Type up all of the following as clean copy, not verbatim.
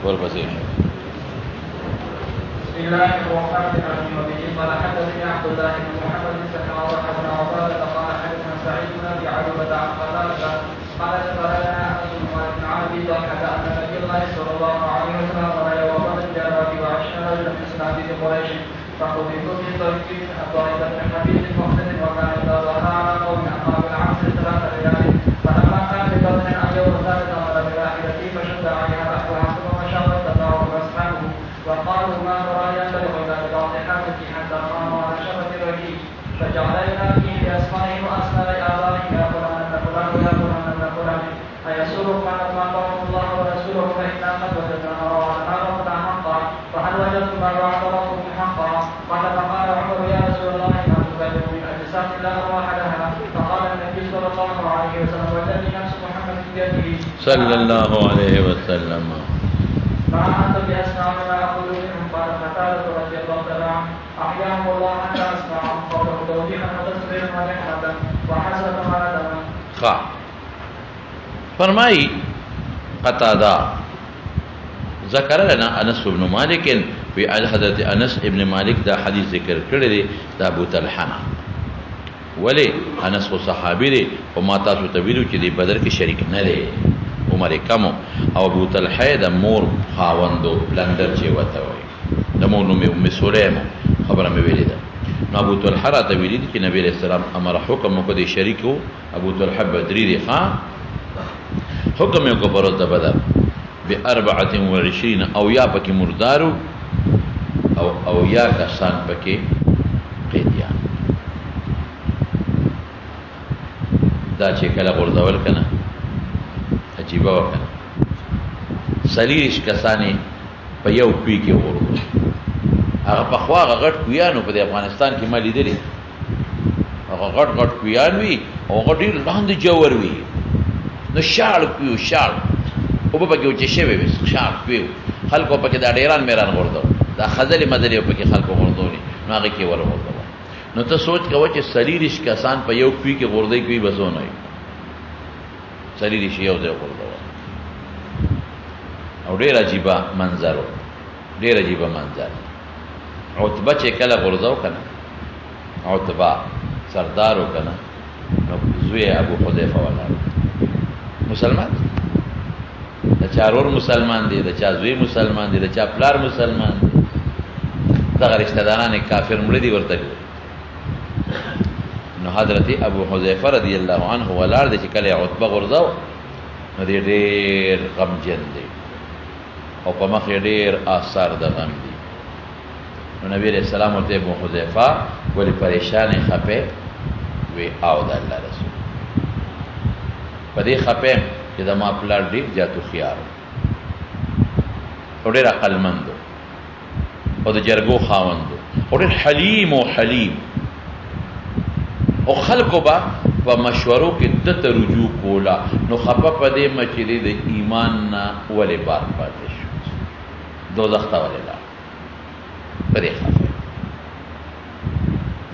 ورپسې بسم الله الرحمن الرحيم وبه قال حدثني عبد الله بن محمد بن سلمة بن عبادة قال حدثنا سعيد بن ابي عروبة عن قتادة قال اخبرنا انس بن مالك بن عبد طلحة ان نبي الله صلى الله عليه وسلم رأى وقد الجارات وعشنا رجلا من سنابل قريش فخذوا في طريق طائفة من حديث محسن وكان اذا ظهر على قوم اصحاب العصر 3 ليال فلما كان ببطن ان يوم ثالث امر بواحدة فشد عليها نحوها ثم مشى واتبعه اصحابه وقالوا ما نرى ينبغي الا ببعض حاجتي حتى قاموا على شفة الرجيم فجعل ينادي باسمائهم واسماء ابائهم يا فلان ابن فلان يا فلان ابن فلان ايسرك ان اطلقهم الله ورسوله فانا قد وجدنا ما وعدنا ربنا حقا فهل وجدتم ما وعد ربكم حقا قال فقال عمر يا رسول الله ما تكلم من اجساد لا ارواح لها فقال النبي صلى الله عليه وسلم والذي نفس محمد بيده صلى الله عليه وسلم ما أنت بأسمع مما أقول منهم قال قتادة رضي الله تعالى عنه أحياهم الله حتى أسمعهم قوله توضيحا وتسريرا ونعمة وحسرة وندما. خا فرمائی قتادہ ذکر لنا انس بن مالک فی حضرت انس ابن مالک دا حدیث ذکر کړی دی دا ابو طلحه ولی انس خو صحابی دی او ما تاسو ته ویلو چې دی بدر کې شریک نه دی عمر کمو او ابو طلحه د مور خاوندو بلندر چې وته وي د مور نوم ام سلیم خبره مې ویلې ده نو ابو طلحه راته ویلي چې نبی رسول الله امر حکم کو دی شریکو ابو طلحه بدری دی ښا حکم یې کو پروت بدر ب24 او یا پکې مردارو او یا کسان پکې قیدیان دا چې کله غورځول کنه عجیبه وکړه سلیش کسانی په یو کوي کې ورغلو هغه په خوا غټ کویانو په افغانستان کې مالي دي هغه غټ کویان وي او غټ لاندې جوړ وي نو شاړ کوي شاړ او په کې چې شوی وي شاړ کوي خلکو په کې دا ډیران میران ورته دا خزل مدري په کې خلکو ورته نو هغه کې ورته نو ته سوچ کوه چې سلیش کسان په یو کوي کې ورده کوي بزونه وي سلیش یو ځای ورته او ډیر عجیبه منظر عتبه چې کله غرزاو کنه عتبه سردارو کنه نو زوی ابو حذیفه ولاړ مسلمان د چارور مسلمان دی د چا زوی مسلمان دی د چا پلار مسلمان دی دغه رشتہ داران کافر مړ دي ورته نو حضرت ابو حذیفه رضی الله عنه ولاړ دی چې کله عتبه غرزاو نو دی ډیر غمجن دی او په مخ ډیر آثار د غم دي نو نبی علیہ السلام ورته ابو حذیفه ولی پریشان خپه وی او د الله رسول په دې خپه چې د ما پلار ډیر جاتو خيار او ډیر عقلمند او د جرګو خاوند او ډیر حلیم او خلکو با په مشورو کې د رجوع کولا نو خپه په دې مچې د ایمان نه ولې بار پاتې شو دوزخ ته ولې لا پرې خپه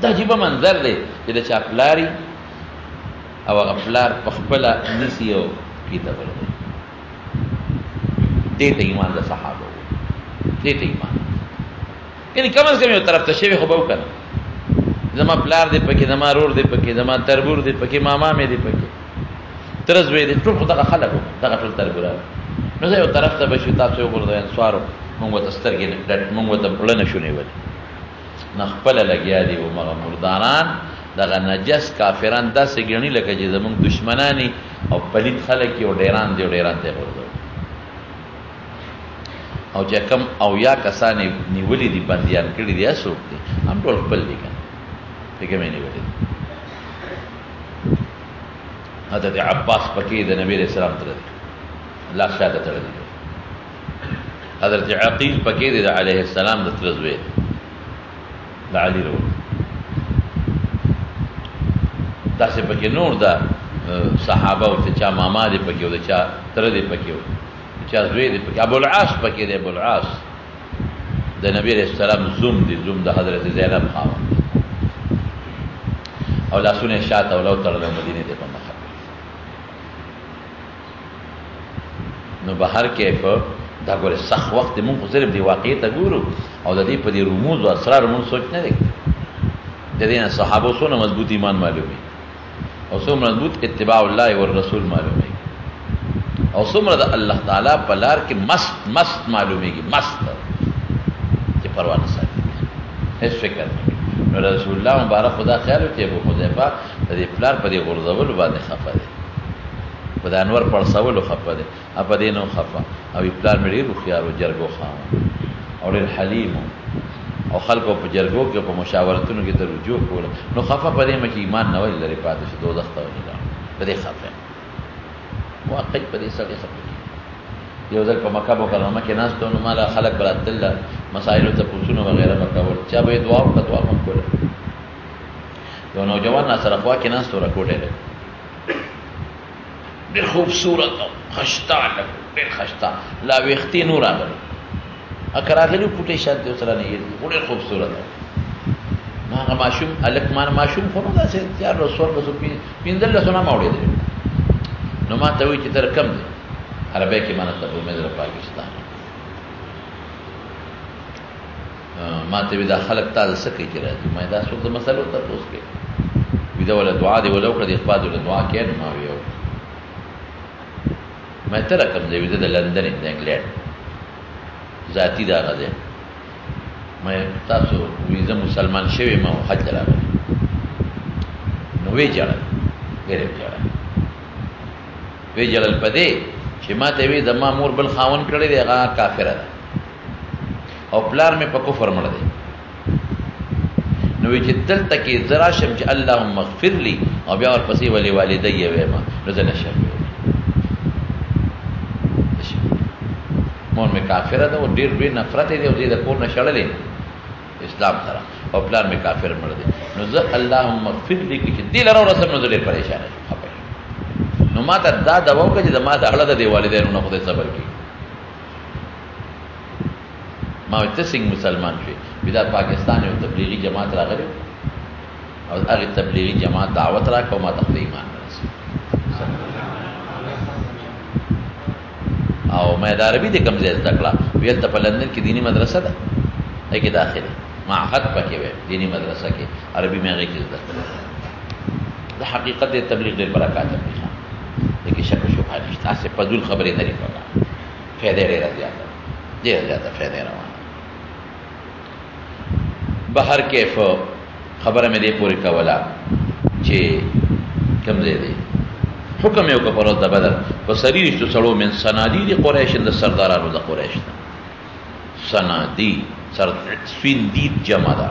دا عجیب منظر دی چې د چا پلاری او غفلار په خپل نسی او کتاب ورته دې ته ایمان د صحابه دې ته ایمان یعنی کم از کم یو طرف ته شوی خو به وکړه زما پلار دې پکې زما رور دې پکې زما تربور دې پکې ماما مې دې پکې ترزوی دې ټول خدای خلکو دغه ټول تربورا نو زه یو طرف ته بشو تاسو وګورئ انصارو موږ ته سترګې موږ ته پړنه شونې ولې نخپل لګیا دي او مغه مردانان دغه نجس کافران داسې ګڼي لکه چې زمونږ دشمنانی او پلید خلک یو ډیران ته ورځي او چې کم او یا کسانې نیولې دي بنديان کړي دي اسوک دي هم ټول خپل دي کنه څنګه مې نیولې حضرت عباس پکې د نبی رسول الله تر الله شاده تر حضرت عقیل پکې د علیه السلام د ترزوی د علی رو داسې پکې نور د صحابه او چا ماما دي پکې او د چا تر دي پکې او چا زوی دي پکې ابو العاص پکې دی ابو العاص د نبی رسول الله زوم دي زوم د حضرت زینب خاوند او لاسونه شاته او لو تر د مدینه ته په مخه نو بهر کیف دا ګوره سخت وخت مونږ خو صرف دی واقعي ته ګورو او د دې په دې رموز او اسرار مونږ سوچ نه دی د دې نه صحابه سونه مضبوط ایمان معلومي او څومره مضبوط اتباع الله او رسول معلومي او څومره د الله تعالی په لار کې مست معلومیږي مست چې پروا نه ساتي هیڅ فکر نه نو رسول الله مبارک خدا خیر چې ابو حذیفه د دې پلار په دې غرضول باندې خفه دی په د انور پړسولو خفه دی په دې نو خفه او پلار مې ډېر هوښیار او جرګو خام او ډېر حلیم او خلکو په جرګو کې په مشاورتونو کې ته رجوع کوله نو خفه په دې مې چې ایمان نه ویل لري پاتې شو دوزخ ته ونیلا په دې خفه واقعي په دې سړي خفه یو ځل په مکه مکرمه کې ناست نو مالا خلک براتل مسائل ته پوښتنه وغیرہ وکول چا به دعا وکړه یو نوجوان سره خوا کې ناست راکوټه ډېر خوبصورت او خشتا ډېر خشتا لا وختي نور راغلی اکر راغلی پټې شاته سره نه یې ډېر خوبصورت ما هغه ماشوم الک ماشوم خو نو داسې تیار رسول رسول پیندل سونه ماوړې دي نو ما ته وی چې تر کم دي عربی کې معنی ته امید را پاکستان ما ته وی دا خلک تاسو سکه چې راځي ما دا څو د مسلو ته پوښتنه کوي وی دا ولا دعا دی ولا کړه د اخبار له دعا کې نه ما ویو ما ته رقم دی د لندن د انګلند ذاتی دا غځه ما تاسو ویزه مسلمان شوی ما حج راغلی نو وی جړل غیر جړل وی جړل پدې چې ما ته وی د ما مور بل خاون کړی دی هغه کافر ده او پلار مې په کفر مړ دی نو وی چې دلته کې زرا شم چې اللهم اغفر لي او بیا ورپسې ولي والدي وېما نو زه نشم مور مې کافر ده او ډېر ډېر نفرت دی او دې د کور نه شړلې اسلام سره او پلار مې کافر مړ دی نو زه اللهم اغفر لي چې دې لره رسم نو ډېر پریشان یم نو ما ته دا دوا وکړه چې د ما د اړه د والدینو نه خدای صبر کړي ما ته څنګه مسلمان شي بیا پاکستان یو تبلیغي جماعت راغلی او هغه تبلیغي جماعت دعوت راکړه ما ته ایمان ورسېد او مې د عربي د کوم ځای زده کړه ویل ته په لندن کې دینی مدرسه ده هغه کې داخله معهد پکې وي دینی مدرسه کې عربي مې هغه کې زده کړه د حقیقت د تبلیغ ډېر برکات دی لیکن شک و شبهه نشته اسه فضول خبرې نه لري پکا فائدې ډېره زیاته فائدې روانه بهر کیف خبره مې دې پوری کولا چې کوم ځای دی حکم یو کفر د بدر په سریش تو سړو من صنادید قریش د سردارانو د قریش صنادید سویندید جمع ده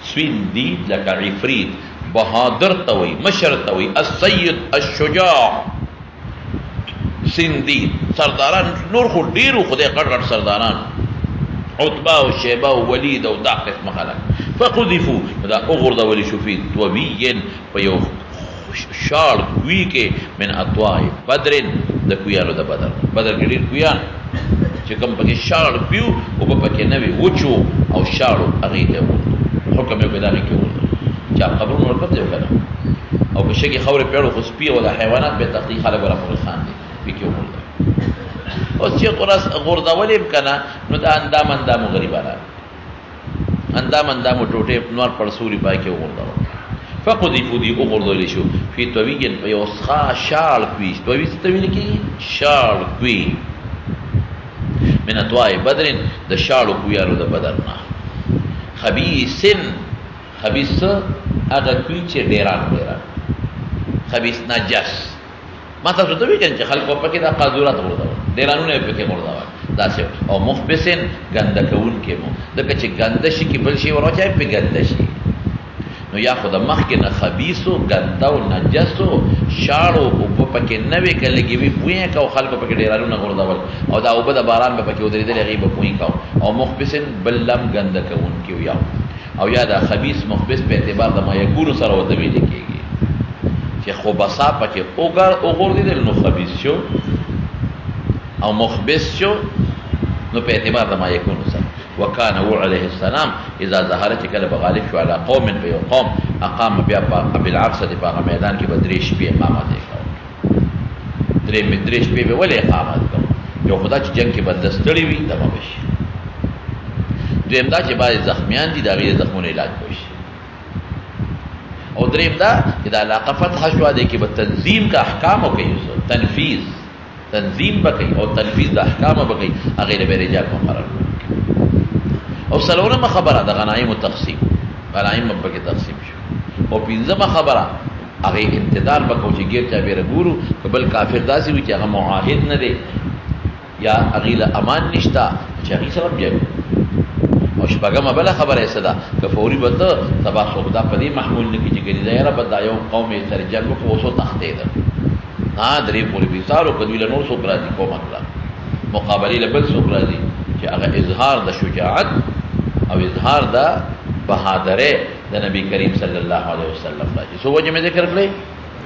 سویندید لکه عفریت بہادر توئی مشر توئی السید الشجاع سندید سرداران نور خود ډیرو خدای قرر سرداران عتبہ و شیبہ و ولید و دا قسم خلق فقذفو دا اغرد ولی شفید طوبین پیو شار کوی کے من اطوائی بدرن دا کویانو دا بدر گریر کویان چکم پکی شار پیو و پکی نوی وچو او شارو اغیده ورد حکم یو پیدامی کی ورد چا قبرون ورکب دیو کنا او کشکی خور پیڑو خسپی و دا حیوانات بے تقدیق خالق ورا خور خان دی بیکی ورد او چی غردولیم کنا نو دا اندامو غریبانا اندامو ٹوٹے نوار پرسوری پائی کے غردولیم فقذفوا دی اغردولی شو فی طویین پیوسخا شال کوی طویی سی طویل کی شال کوی من اطوائی بدرن دا شالو کویانو دا بدرنا خبیثن خبیث اگا کوی چه ڈیران خبیث نجس ما تاسو ته وی چې خلکو پکې دا قاذورات ورته ډیرانونه پکې ورته دا څه او مخبسن ګندکون کې مو دغه چې ګندشي کې بل شي ورچای په ګندشي نو یا خدای مخ کې نه خبيثو ګنداو نجسو شاړو او پکې نوې کلهږي وی پوهه کو خلکو پکې ډیرانونه ورته او دا او د باران په پکې ودرېدل غیب پوهه کو او مخبسن بلم ګندکون کې یا او یا دا خبيث مخبس په اعتبار د ما یګورو سره وته ویل کېږي چې خو بسا پکې اوغردیدل نو خبيث شو او مخبث شو نو په اعتبار د ما یکون سره وکانه هو علیه السلام اذا ظهرت کله بغالب شو علی قوم فیقوم اقام بیا قبل عرصه په میدان کې بدریش په اقامت وکړ درې مدریش په ولې اقامت وکړ یو خدا چې جنگ کې بندستړي وي دمه بشي. دویم دا چې باید زخمیان دي د هغې زخمونو علاج وشي. او دریم دا چې د علاقه فتح شوه دی کې به تنظیم کا احکامو کوي، تنظیم به کوي او تنفیذ د احکامو به کوي، هغې له به رجال مقرر کړي. او څلورمه خبره د غنایمو تقسیم، غنایم به پکې تقسیم شو. او پنځمه خبره هغې انتظار به کوو چې ګیر چاپېره ګورو که بل کافر داسې وي چې هغه معاهد نه دی یا هغې له امان نشته چې هغې سره هم جنګ. او شپږمه بله خبره یې څه ده که فوري به ته سبا څوک دا په دې محمول نه کړي چې ګنې دا یاره به دا یو قوم یې سره جنګ وکړو اوس وتښتېده، درې پورې ویثار وکړه، دوی له نور څوک راځي کومک له مقابلې له بل څوک راځي چې هغه اظهار د شجاعت او اظهار د بهادرۍ د نبی کریم صلی الله علیه وسلم راځي. څو وجې مې ذکر کړی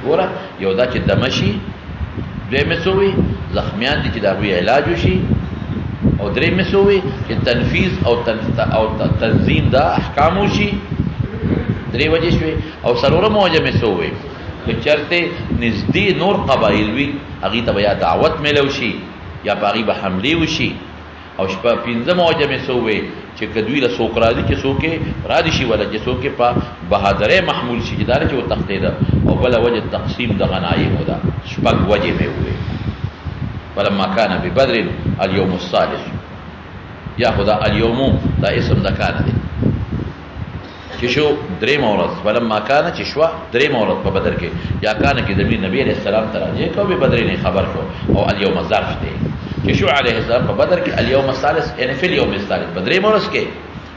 ګوره، یو دا چې دمه شي، دویمې څه وي زخمیان دي چې د هغوی علاج وشي، او درېیمې څه وي چې تنفیذ او تنظیم د احکامو شي، درې وجې شوې. او څلورمه وجه مې څه ووی که چېرته نږدې نور قبایل وي هغې ته به یا دعوت میلو شي یا په هغې به حملې وشي. او پنځمه وجه مې څه ووی چې که دوی له څوک راځي چې څوک یې رادي شي ولا چې څوک یې په بهادرۍ محمول شي چې دا نه چې وتښتېده. او بله وجه تقسیم د غنایمو ده، شپږ وجې مې ووی. فلما كان ببدر اليوم الصالح، یا خدا اليوم دا اسم د کان دی چې شو درېیمه ورځ، فلما كان چې شوه درېیمه ورځ په بدر کې، یا کان کې د نبي علیه السلام ته راجع کو به بدر نه خبر شو، او اليوم ظرف دی چې شو علیه السلام په بدر کې اليوم الثالث یعنی فی اليوم الثالث په درېیمه ورځ کې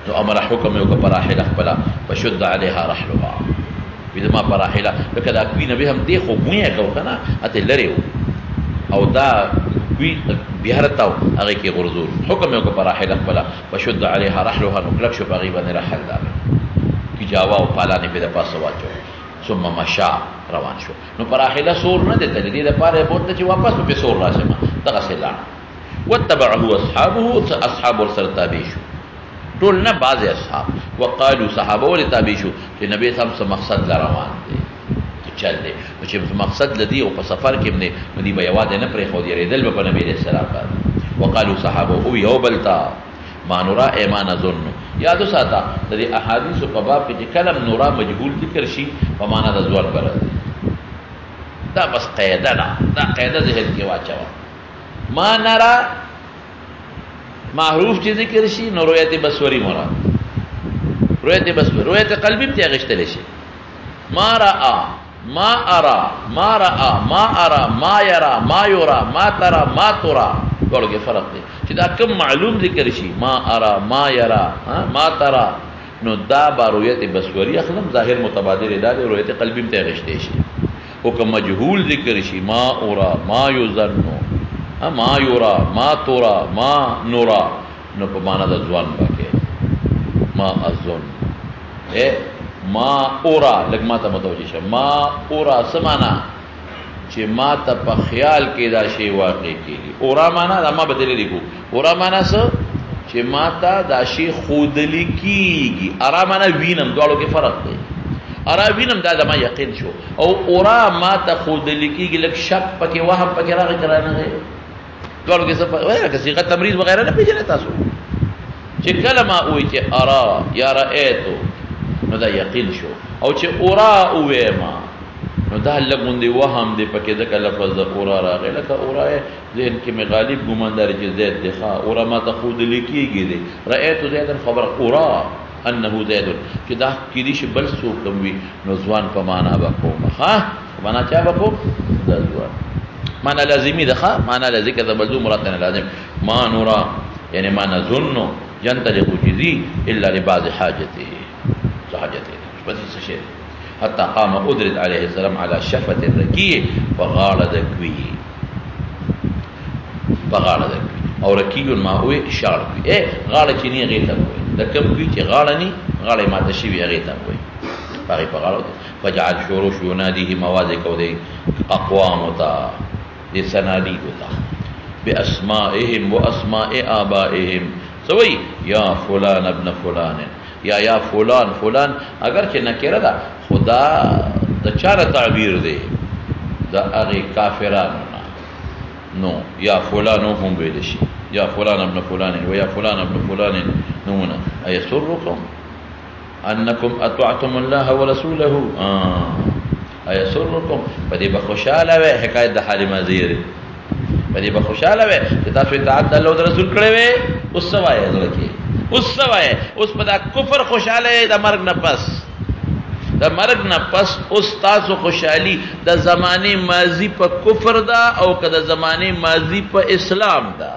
نو امر حکم یې وکړه په راحله خپله فشد علیها رحلها، وي زما په راحله لکه دا کوي نبي هم دی خو بوی یې کو که نه هتې لرې و او دا کوي بهرته و هغې کې غرزول، حکم یې وکړه په راحله خپله فشد علیها رحلها، نو کلک شو په هغې باندې رحل داغی کی جاوا او پالانې پې د پاسه واچو، ثم مشا روان شو. نو په راحله سور نه دی تللی، دې دپاره یې بوتله چې واپس به پې سور راشمه، دغسې لاړ. واتبعه اصحابه، اصحاب ورسره تابع شو ټول نه بعضې اصحاب. وقالو صحابه ولې تابع شو چې نبي صاحب څه مقصد له روان دی چل دی، نو چې مقصد له دی او په سفر کې هم دی نو دوی به یوازې نه پرېښود، یېرېدل به په نبي علیه السلام باندې. وقالو صحابه او یو بل ته ما نورا ای ما نظن، یادو ساته د دې احادیثو په باب کې چې کله نورا مجهول ذکر شي په معنا د ځوان به راځي، دا بس قاعده ده، دا قاعده ذهن کې واچوه. ما نرا معروف چې ذکر شي نو رؤیت بصري مراد، رؤیت بصري، رؤیت قلبي هم ته اخیستلی شي. ما رأى، ما ارى، ما رأى، ما ارى، ما يرى، ما يرى، ما ترى، ما ترى، ټولو کې فرق دی چې دا کوم معلوم ذکر شي ما ارى، ما يرى، ما ترى، نو دا به رؤیت بصري اخلم، ظاهر متبادل دا دی، رؤیت قلبي هم ته اخیستی شي. او که مجهول ذکر شي ما ارى، ما يظن، ما يرى، ما ترى، ما نرى، نو په معنا د ځوان پکې ما اظن، ما اورا لږ ما ته متوجه شه، ما اورا څه معنا چې ما ته په خیال کې دا شی واقع کېږي. اورا معنا دا ما بدلې لیکو، اورا معنا څه چې ما ته دا شی ښودلی کېږي، ارا معنا وینم، دواړو کې فرق دی. ارا وینم دا زما یقین شو، او اورا ما ته ښودلی کېږي لږ شک پکې وهم پکې راغی که رانغی، دواړو کې څه که صیغه تمریض وغیره نه پېژنئ تاسو چې کله ما ووایي چې ارا یا رأیتو نو دا یقین شو، او چې اورا وویما نو دا لږ غوندې وهم دی پکې، ځکه لفظ د اورا راغی، لکه اورا ذهن کې مې غالب ګمان دی چې زید دی، ښه اورا ما ته ښودلی کېږي دی، رأیتو زیدن خبره اورا انه زیدن چې دا کېدي شي بل څوک هم وي، نو ځوان په معنا به کوم، ښه په معنا چا به کوم دا ځوان، معنا لازمي ده، ښه معنا لازم که بل ذو مراد نه لازم. ما نورا یعنی ما نظن ينطلق جزي الا لبعض حاجته، حاجته بس څه شي. حتى قام ادرد عليه السلام على شفة الركيع فغاړه د کوي، فغاړه د کوي، او رکیع ماوي شاړ کوي، غاړه چې نه غیته کوي، د کوم کوي چې غاړه نه غاړه ماته شي وي غیته کوي، هغه په غاړه. فجعل شروش يناديه موازق او د اقوام وتا د سنادي وتا باسمائهم واسماء آبائهم، سوي یا فلان ابن فلان، یا فلان فلان، اگر چې نکره ده خدا د چاره تعبیر دی د هغې کافرانو نه، نو یا فلان هم ویل شي یا فلان ابن فلان و یا فلان ابن فلان نمونه ایسرکم انکم اطعتم الله ورسوله ایسرکم په دې به خوشاله وي حکایت د حال ماضی دی په دې به خوشاله وي چې تاسو اطاعت د الله او رسول کړی وي اوس سوای ځکه اوس سوای اوس په دا کفر خوشاله د مرګ نه پس د مرګ نه پس اوس تاسو خوشحالي د زمانه ماضی په کفر دا او که د زمانه ماضی په اسلام دا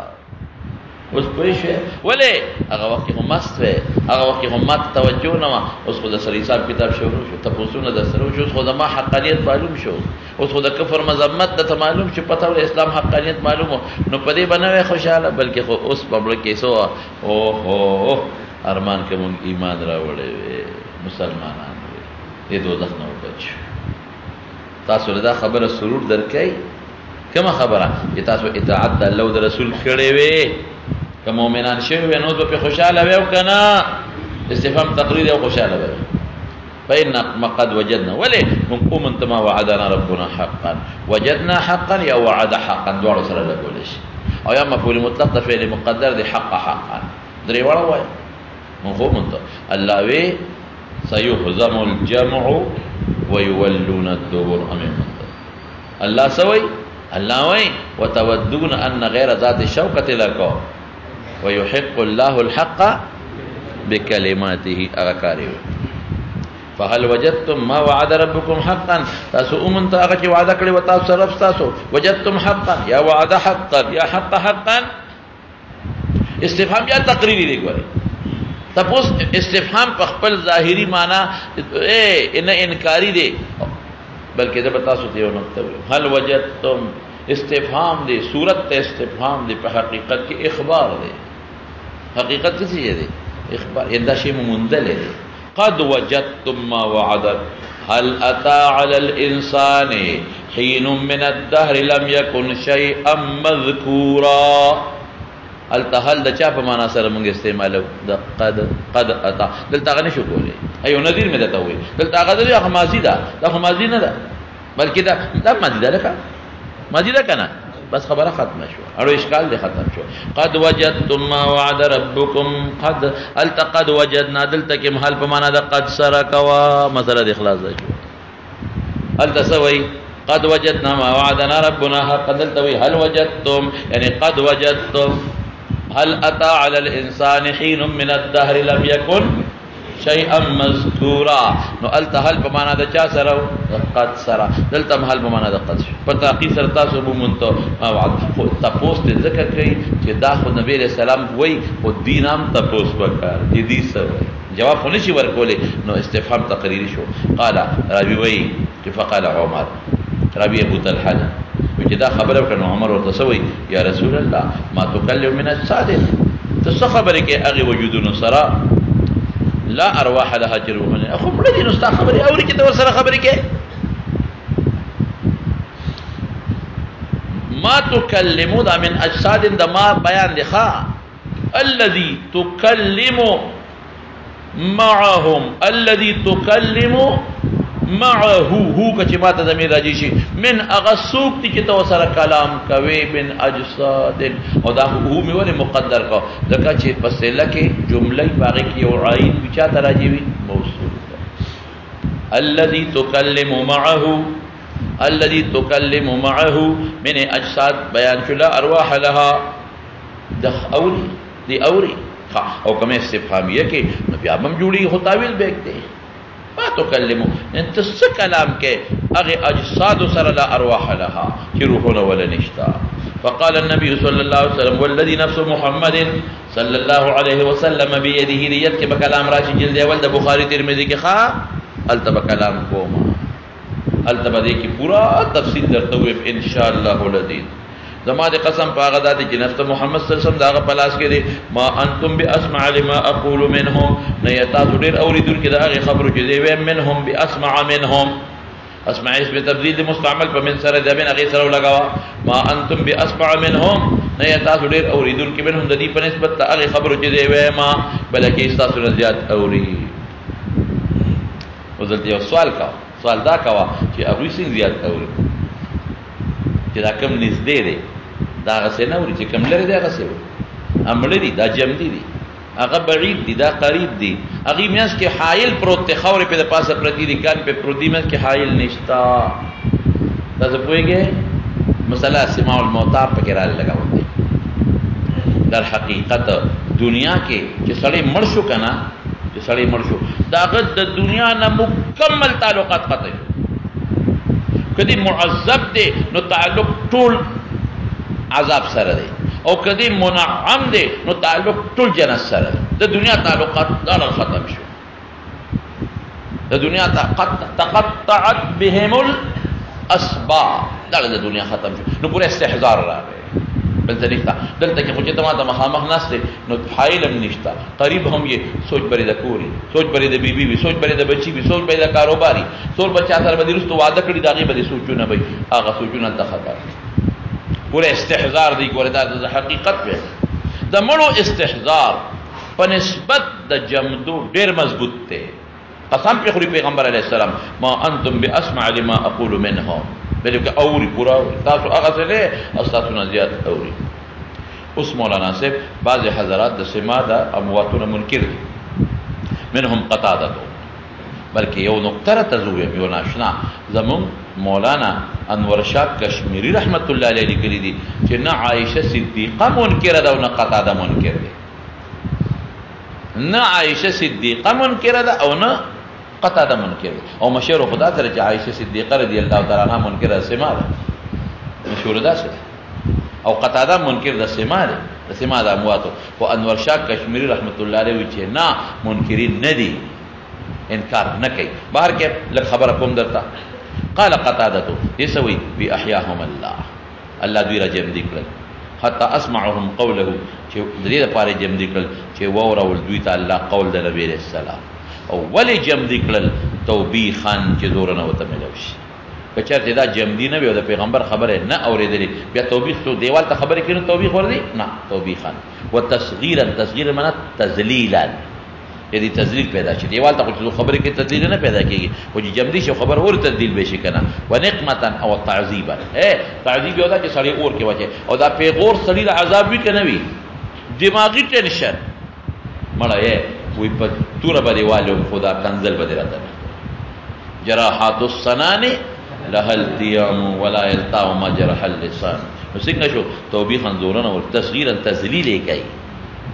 اوس پېښه ولې هغه وخت هم مست وي هغه وخت هم مات توجه نه اوس خو د سړي صاحب کتاب شروع شو تاسو نه د سره شو خو د ما حقانيت معلوم شو اوس خو د کفر مذمت د معلوم شو پته ول اسلام حقانيت معلوم نو پدې بنوي خوشاله بلکې خو اوس په بل کې سو او هو ارمان کوم ایمان راوړې مسلمانان دې دوزخ نه وبچ تاسو له دا خبره سرور درکې کومه خبره چې تاسو اطاعت د الله او د رسول کړې وي که مؤمنان شوی نو په خوشاله وي او کنه استفهام تقریر او خوشاله وي فإن ما قد وجدنا ولي نقوم انت ما وعدنا ربنا حقا وجدنا حقا يا وعد حقا دوار سره له کول شي او یا مفعول مطلق د فعل مقدر دی حقا درې وړه وای مفهوم انت الله وی سيهزم الجمع ويولون الدبر امين الله سوي الله وي وتودون ان غير ذات الشوكة لكم ويحق الله الحق بكلماته اغكاري فهل وجدتم ما وعد ربكم حقا تاسو امن تاغه چې وعده کړی و تاسو رب تاسو وجدتم حقا يا وعد حقا يا حق حقا استفهام یا تقریری دی ګورئ تاسو استفهام په خپل ظاهری معنی ان انکاری دی بلکې دا تاسو ته یو نقطه هل وجدتم استفهام دی صورت ته استفهام دی په حقیقت کې اخبار دی حقیقت څه دی اخبار انده شی مندل دی قد وجدتم ما وعدت هل اتى على الانسان حين من الدهر لم يكن شيئا مذكورا التهل د چا په معنا سره موږ استعمالو د قد اتا دلته غني شو کوله ايو نذیر مې دته وي دلته هغه د خمازي ده د خمازي نه ده بلکې دا ماضي ده لکه ماضي ده کنه بس خبره ختمه شو اړو اشکال دې ختم شو قد وجدتم ما وعد ربكم قد التقد وجدنا دلته کې محل په معنا د قد سره کوا مسله د اخلاص ده شو التسوي قد وجدنا ما وعدنا ربنا حقا دلته هل وجدتم يعني قد وجدتم هل اتى على الانسان حين من الدهر لم يكن شيئا مذكورا نو التهل بمعنى د چا سره قد سره دلته هل بمعنى د قد پتا کی سره تاسو بمونته تاسو ته ذکر کوي چې دا خو نبی رسول الله وای او دینام تاسو وکړ دې سره جواب خو نشي ورکولې نو استفهام تقریری شو قال راوی وای چې فقال عمر راوی ابو طلحه چې دا خبره وکړه عمر ورته سوي یا رسول الله ما تکلم من الصادق ته خبره کې هغه وجودونو سره لا ارواح لها جروحن اخو مړي نو ستا خبره اوري چې تور سره خبره کې ما تکلمو دا من اجساد د ما بیان لخوا الذي تكلم معهم الذي تكلم معه هو کچې ماته زمير راځي شي من اغسوق چې تو سره کلام کوي من اجساد او دا هو مې ولې مقدر کو ځکه چې فصله کې جمله باغ کې او عین بچا ته راځي موصول الذي تكلم معه الذي تكلم معه من اجساد بیان شلا ارواح لها دخ اوري دي اوري او کوم استفهامیه کې بیا هم جوړي هو تعویل بیکته ما تكلموا انت كلام کے اغه اجساد سر لا ارواح لها کی روحنا ولا نشتا فقال النبي صلى الله عليه وسلم والذي نفس محمد صلى الله عليه وسلم بيده ريت کے بکلام راشی جلد اول د بخاری ترمذی کے خا التب کلام کوما التب دے کی پورا تفصیل درته ہوئے ان شاء الله العزیز زما دې قسم پاغه د جنت محمد صلی الله علیه وسلم داغه پلاس کې دي ما انتم باسمع لما اقول منهم نه یتا ډیر اوریدل کې داغه خبرو چې دی ویم منهم باسمع منهم اسمع اسم تبديل مستعمل په من سره د بن اغه سره لگاوا ما انتم باسمع منهم نه یتا ډیر اوریدل کې منهم د دې په نسبت هغه خبرو چې دی ویم بلکې تاسو نه زیات اوري وزلته یو سوال دا کا چې ابو سین زیات اوري چې دا کم نږدې دی دا غسه نه وري چې کوم لري دا غسه امړي دا جمدي دي هغه بعید دي دا قریب دي هغه میاس کې حائل پروت ته خورې په پاسه پرتی دي کان په پروتی میاس کې حائل نشتا دا څه پويږي مسله سماع الموتى په کې را لګاو دي در حقیقت دنیا کې چې سړی مړ شو کنه چې سړی مړ شو داغه د دنیا نه مکمل تعلقات قطع کدی معذب دی نو تعلق ټول عذاب سره دی او کدی منعم دی نو تعلق ټول جنت سره دی د دنیا تعلقات دا ختم شو د دنیا تقطعت بهم الاسباب دا د دنیا ختم شو نو پورا استحضار راغی بل طریقہ دلته کې خو چې تمام د مخامخ نسته نو حایل هم نشتا قریب هم یې سوچ بری د کوری سوچ بری د بیبي وی سوچ بری د بچی وی سوچ بری د کاروباري سوچ بچا سره باندې رستو وعده کړی داغه باندې سوچونه وي هغه سوچونه ته خطر پورا استحضار دی ګوره دا د حقیقت به د مړو استحضار په نسبت د جمدو ډیر مضبوط دی قسم په خوري پیغمبر علیه السلام ما انتم باسمع لما اقول منهم بلکہ اوری پورا تاسو هغه څه له استاسو نه زیات اوری اوس مولانا صاحب بعض حضرات د سما د امواتونه منکر دي منهم قتاده بلکې یو نقطه تزوی یو ناشنا زمون مولانا انور شاه کشمیری رحمت الله علیه لیکلی دي چې نه عائشه صدیقه منکر ده او نه قتاده منکر ده نه عائشه صدیقه منکر ده او نه قتاده منکر او مشهور خدا سره چې عائشه صدیقه رضی الله تعالی عنها منکر سما ده مشهور ده او قتاده منکر ده سما ده سما ده امواتو او انور شاه کشمیری رحمت الله علیه چې نه منکرین نه دي انکار نه کوي بهر کې لږ خبره کوم درته قال قتاده يسوي باحياهم الله دوی را جمع دکړل حتى اسمعهم قوله چې دې لپاره جمع دکړل چې وورول دوی ته الله قول د نبی رسول الله او ولی جمع دکړل توبیخان چې زور نه وته ملوشي کچته دا جمع دی نه وي د پیغمبر خبره نه اوریدلې بیا توبیخ تو دیوال ته خبره کړي توبیخ ور دي نه توبیخان وتصغیرا تصغیر معنا تذلیلا یعنی تذلیل پیدا شي دیوال ته خبره کې تذلیل نه پیدا کیږي او چې جمع دي شو خبر اور تذلیل بشي کنه ونقمتا او تعذيبا تعذيب یو دا چې سړی اور کې وځي او دا پیغور سړی عذاب وی کنه وی دماغي ټینشن مړه وی په تور باندې والو خدا کنزل باندې راته جراحات السنان لهل تيام ولا يلتاو ما جرح اللسان نو څنګه شو توبیخ انزورن او تصغیرا تذلیل کوي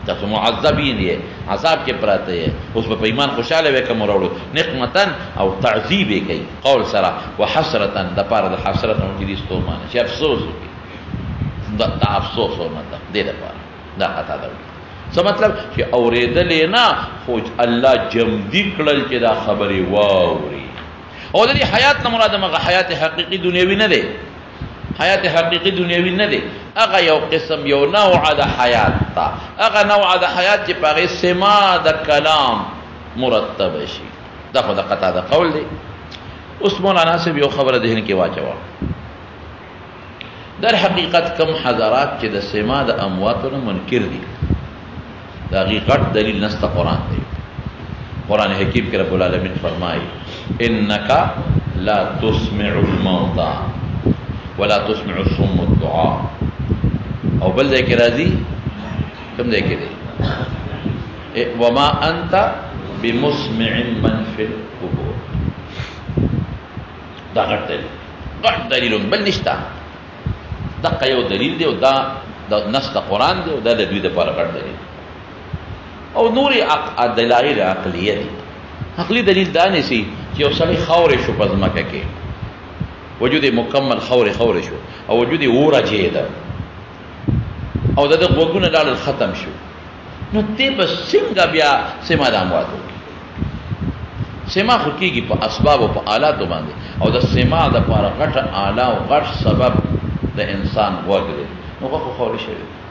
تاسو معذبین یې عذاب کې پراته یې اوس په ایمان خوشاله وکم وروړو نقمتن او تعذيب کوي قول سره وحسرتن د پاره د حسرت نو دي ستومانه چې افسوس کوي دا افسوس نه ده د لپاره دا قطا ده څه مطلب چې اوریدلې نه خو الله جمدی کړل چې دا خبري واوري او د دې حیات نه مراد مغه حیات حقيقي دنیوي نه ده حیات حقيقي دنیوي نه ده هغه یو قسم یو نوع د حیات تا هغه نوع د حیات چې په سما د کلام مرتب شي دا خو د قطا ده قول دی اوس مولانا صاحب یو خبره ذهن کې واچو در حقیقت کم حضرات چې د سما د امواتونو منکر دي دا غیقت دلیل نستا قرآن دی قرآن حکیم کے رب العالمین فرمائی انکا لا تسمع الموتا ولا تسمع الصم الدعاء او بل دے کے راضی کم دے کے دے وما انت بمسمع من فی القبور دا غٹ دلیل بل نشتا دا قیو دلیل دی دا نستا قرآن دی دا دوی دا پارا غٹ دلیل او نور دلائل عقلیه دي عقلی دلیل دا نسی چې یو سړی خاورې شو په ځمکه کې وجود مکمل خاورې شو او وجود ورجه ده او د غوګونه لاړ ختم شو نو ته به څنګه بیا سما د امواتو سما خو کېږي په اسباب او په آلاتو باندې او د سما د پاره غټه آله او غټ سبب د انسان وګ دی نو خو خاورې شوی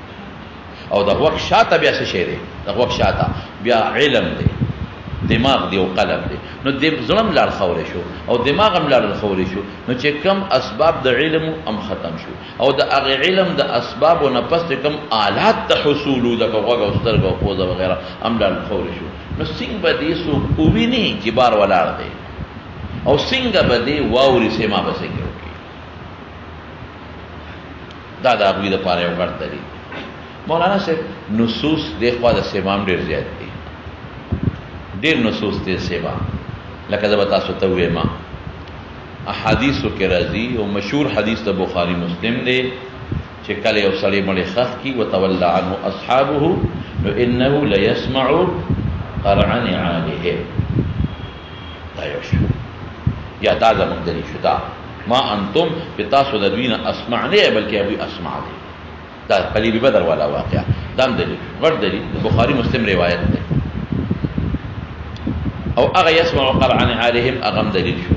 او د وخت شاته بیا څه شي دی د وخت شاته بیا علم دی دماغ دی او قلم دی نو د ظلم لار خورې شو او دماغ هم لار خورې شو نو چې کم اسباب د علم هم ختم شو او د هغه علم د اسباب او نه پس کم آلات ته حصول د کوغه او سترګو او خوځه وغیرہ هم لار خورې شو نو څنګه به دې سو کوویني چې بار ولاړ دی او څنګه به دې واوري سما به څنګه دا د هغوی دپاره یو ګډ دلیل. مولانا صاحب نصوص دې خوا د سیمام ډېر زیات دي، ډېر نصوص دې سیما، لکه زه به تاسو ته ووایم احادیثو کې راځي او مشهور حدیث د بخاري مسلم دی چې کله یو سړی مړی ښخ کي وتولى عنه اصحابه نو انه لیسمع قرع نعالهم. دا یو شو یا دا زموږ دلیل شو، دا ما انتم په تاسو د دوی نه اسمع نه بلکې هغوی اسمع دی. دا قلیب بدر والا واقعه دا هم دلیل غټ دلیل د بخاري مسلم روایت دی. او هغه یسمع قرع نعالهم هغه هم دلیل شو.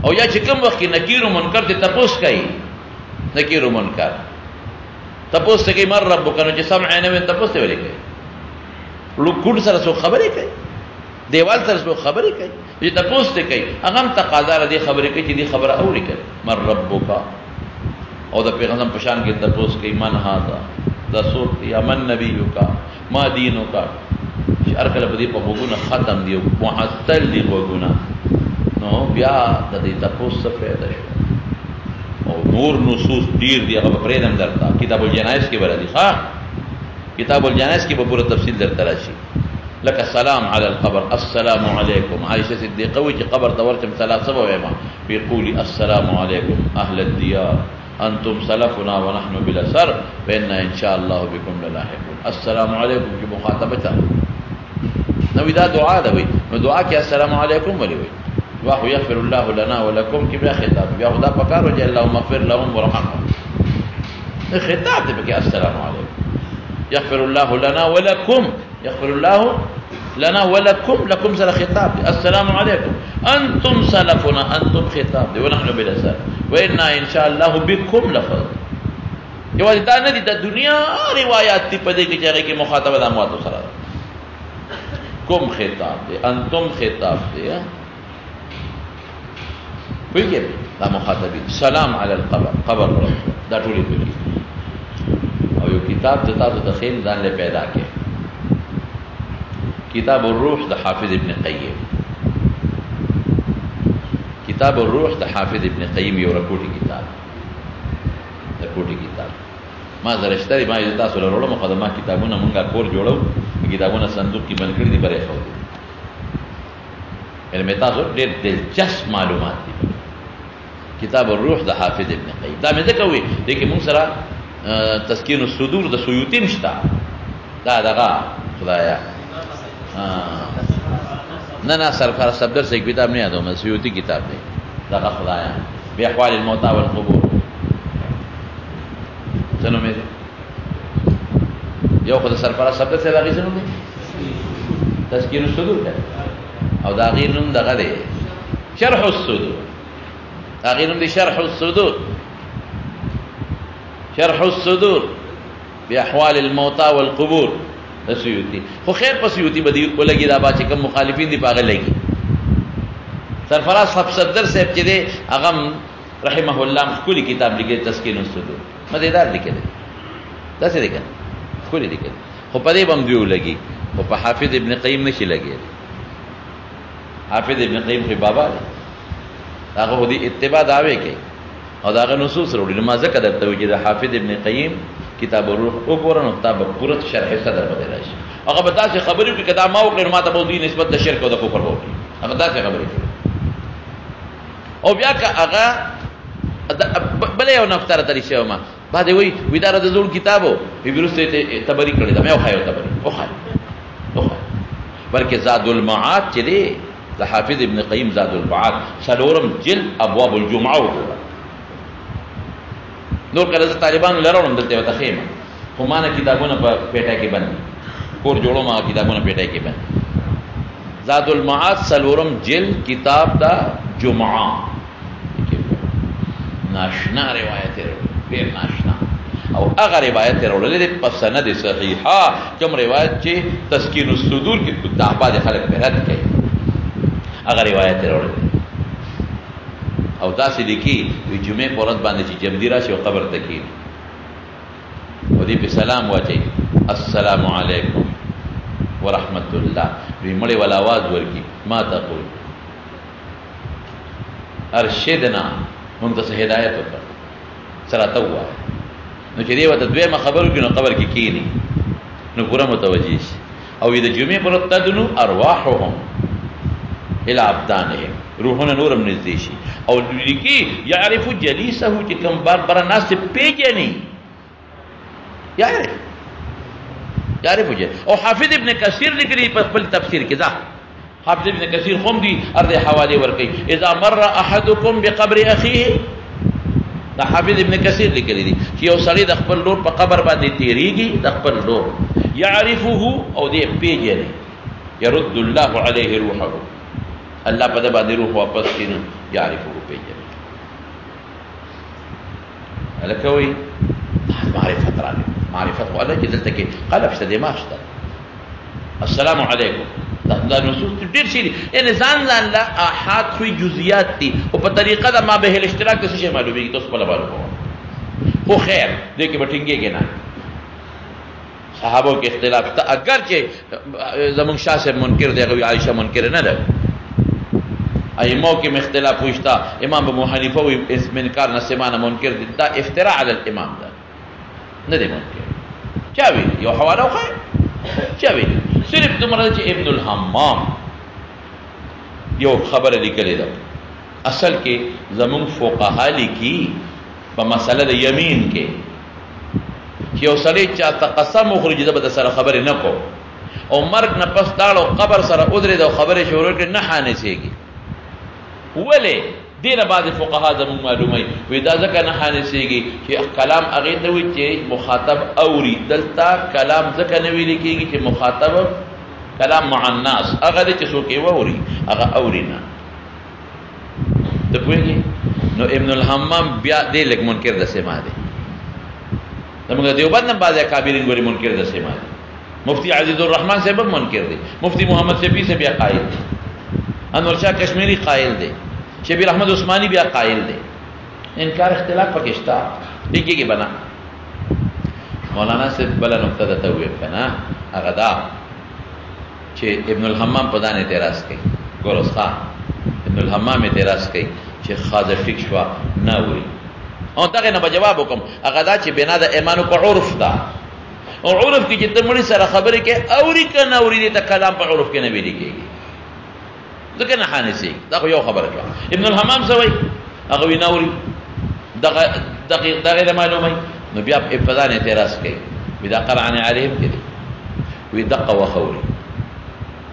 او یا چې کوم وخت کې نکیر و منکر ته تپوس کوي، نکیر و منکر تپوس ته کوي من ربک، نو چې سمع نه وي تپوس ته ولې کوي؟ لوکوټ سره څوک خبرې کوي، دیوال سره څوک خبرې کوي، چې تپوس ته کوي هغه هم تقاضا لري خبرې کوي چې دې خبره اوري کوي من ربک. او د پیغمبر په شان کې تپوس کوي من هذا دا څوک یا من نبیک ما دینک، چې هر کله په دې په وګونه ختم دی معطل دی وګونه، نو بیا د دې تپوس څه فایده شو. او نور نصوص ډیر دی هغه پرېدم درته کتاب الجنائز کې ورته ښا کتاب الجنائز کې به پوره تفصیل درته راشي. لکه السلام علی القبر، السلام علیکم. عائشہ صدیقہ وی چې قبر ته ورچم ثلاثه وایم بیقولی السلام علیکم اهل الديار انتم سلفنا ونحن بالاثر فإنا ان شاء الله بكم للاحقون. السلام علیکم کی مخاطبه ته نو دا دعا ده وی، نو دعا کې السلام علیکم ولی وی واخو یغفر الله لنا ولکم کې بیا خطاب بیا خدا پکار وجه اللهم اغفر لهم ورحمهم. خطاب دی بکی السلام علیکم یغفر الله لنا ولکم، یغفر الله لنا ولکم، لکم سره خطاب دی. السلام علیکم انتم سلفنا، انتم خطاب دی ونحن بالاثر وانا ان شاء الله بكم لفظ. یوازې دا نه دي د دنیا روایات دي په دې کې چې هغه کې مخاطبه د امواتو سره کوم خطاب دی، انتم خطاب دی. ویګر دا مخاطبین سلام علی القبر، قبر دا ټولې کوي. او یو کتاب ته تاسو د خیل ځان له پیدا کې کتاب الروح د حافظ ابن قیم، کتاب الروح د حافظ ابن قیم یو رپورټي کتاب، رپورټي کتاب ما زرشتري ما یې تاسو له وروړو مقدمه کتابونه مونږه کور جوړو، کتابونه صندوق کې بند کړی دي پرې خو علم تاسو ډېر دلچسپ معلومات دي. کتاب الروح د حافظ ابن قیم دا مې ځکه وی دی کې مونږ سره تسکین الصدور د سیوطي مشته، دا دغه خدایا نه سرکار صدر سے کتاب نہیں آتا میں سیوطی کتاب دی دغه خدایا باحوال الموتى والقبور سنو میں یو خدای سرکار صدر سے دغه سنو دی تسکین الصدور ده او دا غیر نوم دغه دی شرح الصدور، دا غیر نوم دی شرح الصدور، شرح الصدور باحوال الموتى والقبور د سیوطي. خو خیر په سیوطي بدی ولګي دا با چې کوم مخالفین دي پاغه لګي. سرفراز صدر صاحب چې دی هغه رحمه الله خولي کتاب لیکي تسکین الصدور مزیدار لیکي دا څه لیکي خولي لیکي، خو په دې باندې ولګي، خو په حافظ ابن قیم نشي لګي. حافظ ابن قیم خو بابا دی، هغه دې اتباع داوي کوي او داغه نصوص وروړي. نو ما ځکه درته وی چې د حافظ ابن قیم کتاب الروح وګورئ نو کتاب پوره شرح صدر بدل راشي. هغه به تاسو خبرې کوي کدا ما وکړم ما ته به دې نسبت د شرک او د کفر وکړي، هغه تاسو خبرې کوي. او بیا که هغه بل یو نفتره ترې شو ما بعد وی ودار د زول کتابو په بیرسته ته تبری کړی دا مې وخایو تبری وخایو بلکې زاد المعاد چې دی د حافظ ابن قیم زاد المعاد سلورم جلد ابواب الجمعه وګورئ. نور کله چې طالبانو لرونم دلته وته خیمه خو ما نه کتابونه په پیټه کې باندې کور جوړو ما کتابونه پیټه کې باندې زاد المعاد سلورم جلد کتاب دا جمعه ناشنا روایت ډېر ناشنا او هغه روایت ورولې په سند صحیحه کوم روایت چې تسکین الصدور کې تعباد خلق رد کوي هغه روایت ورولې او داسې لیکي وی جمعه په ورځ باندې چې جمدی راشي او قبر ته کېږي او دې په سلام واچي السلام علیکم ورحمت الله وی مړی ول आवाज ورکی ما تقول ارشدنا مونږ ته هدایت وکړه سره ته ووایه نو چې دی ورته دویمه خبر وکړي نو قبر کې کښېني نو پوره متوجه شي او د جمعې پر ورځ تدنو ارواحهم الى ابدانهم روحونه نورم نږدې شي او لیکي یعرف جلیسه چې کوم بار بره ناست پیژني یعرف او حافظ ابن کثیر لیکلي په خپل تفسیر کې ځه حافظ ابن کثیر هم دي ارده حواله ورکي اذا مر احدكم بقبر اخيه دا حافظ ابن کثیر لیکلي دي چې یو سړی د خپل لور په قبر باندې تیریږي د خپل لور يعرفه او دې پیژني يرد الله عليه روحه الله په دې باندې روح واپس کینو يعرفه پیژني الکوي معرفت راغله معرفت الله چې دلته کې قلب شته دماغ شته السلام علیکم دا نصوص ډېر شي یعنی ځان لا احاد خوې جزئیات دي او په طریقه دا ما به الاشتراک د څه شي معلومیږي تاسو په لاره خو خیر دې کې بټینګي نه صحابو کې اختلاف تا اگر چې زمون شاه صاحب منکر دی او عائشہ منکر نه ده ائمه کې اختلاف وشتا امام ابو حنیفه او منکر نه سمانه منکر دي دا افتراء علی الامام ده نه دی منکر چا وی یو حواله خو چا وی صرف دومره چې ابن الحمام یو خبره لیکلې ده اصل کې زمون فقها لیکي په مسله د یمین کې چې یو سړی چاته قسم وخوري د سره خبرې نه کو او مرګ نه پس داړو قبر سره ودرېد او خبرې شروع کړي نه حانسېږي ولې دینه بعد فقها زمون معلومه وي دا ځکه نه حانسېږي چې کلام هغه ته وي چې مخاطب اوري دلته کلام ځکه نه ویل کېږي چې مخاطب کلام مع الناس هغه چې څوک یې ووري هغه اوري نه ته پوهېږي نو ابن الحمام بیا دې لږ منکر د سما دی زموږ دیوبند نه بعض اکابرین ګوري منکر د سما دی مفتی عزیز الرحمن صاحب منکر دی مفتی محمد شفیع سے بیا قائل دی انور شاه کشمیری قائل دی شبیر احمد عثمانی بیا قائل دی انکار اختلاف پکشتا دیکھیے کہ بنا مولانا سے بلا نقطہ دتا ہوئے کنا هغه دا چې ابن الحمام په دان اعتراض کوي ګورس خان ابن الحمام اعتراض کوي چې خاطر ټیک شو نه وي او دغه نه جواب وکم هغه دا چې بنا د ایمانو په عرف دا او عرف کې چې تمړي سره خبرې کې اوري کنه اوري ته کلام په عرف کې نه ویل کېږي ځکه نه حانسي دا خو یو خبره ده ابن الحمام سوي هغه ویناوري دغه معلومه نو بیا ابتداء اعتراض کوي بدا قرعن عليهم كده ويدق وخوري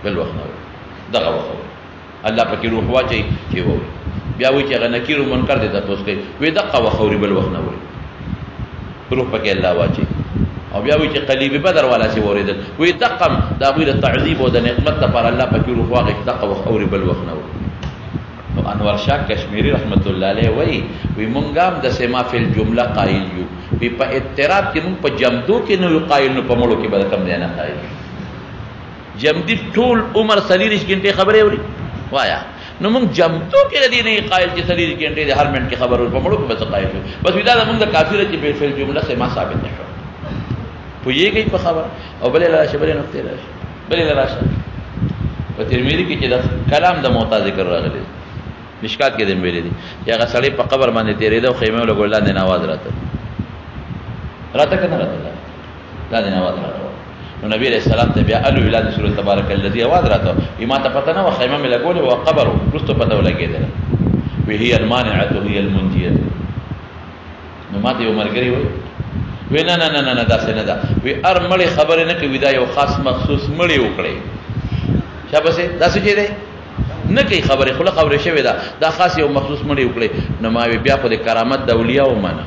بالوخ نوري دغه وخوري الله پکې روح واچي چې ووري بیا وی چې غنکیر منکر دي تاسو کوي ويدق وخوري بالوخ نوري روح پکې الله واچي او بیا وی چې قلیب بدر والا سي وریدل وی دقم دا وی د تعذيب او د نعمت لپاره الله پکې روح واغ دق وخوري بالوخ نوري نو انور شاه کشمیری رحمت الله علیه وی مونږه د سما فل جمله قائل یو وی په اعتراف کې مونږ په جمدو کې نو قائل نو په مړو کې به کم نه قائل جمدی ټول عمر 30 غنټه خبره اوري وایا نو مونږ جمدو کې د دې نه قائل چې 30 غنټه د هر منټ کې خبر ور په مړو کې به قائل شو بس ودا مونږ د کافر چې په فل جمله سما ثابت نشو پوهیږي په خبر او بل لا شبل نقطه راشه بل لا راشه په ترمذی کې چې د کلام د موتا ذکر راغلی مشکات کې دیم ویلې دي چې هغه سړی په قبر باندې تیرې ده خیمه له ګلان نه आवाज راته کنه راته دا نه आवाज راته نو نبی علیہ السلام ته بیا الو اعلان سورۃ تبارک الذی आवाज راته ما ته پته نه و خیمه مې لګولې او قبر رستو پته ولګېدل وی هي المانعه هي المنجيه نو ما ته یو مرګري وی نه نه نه نه دا څه نه دا وی ار مړی خبره نه کوي دا یو خاص مخصوص مړی وکړي شابه دا څه دی نه کوي خبره خله خبره شوی دا خاص یو مخصوص مړی وکړي نو ما بیا په کرامت د اولیاء ومنه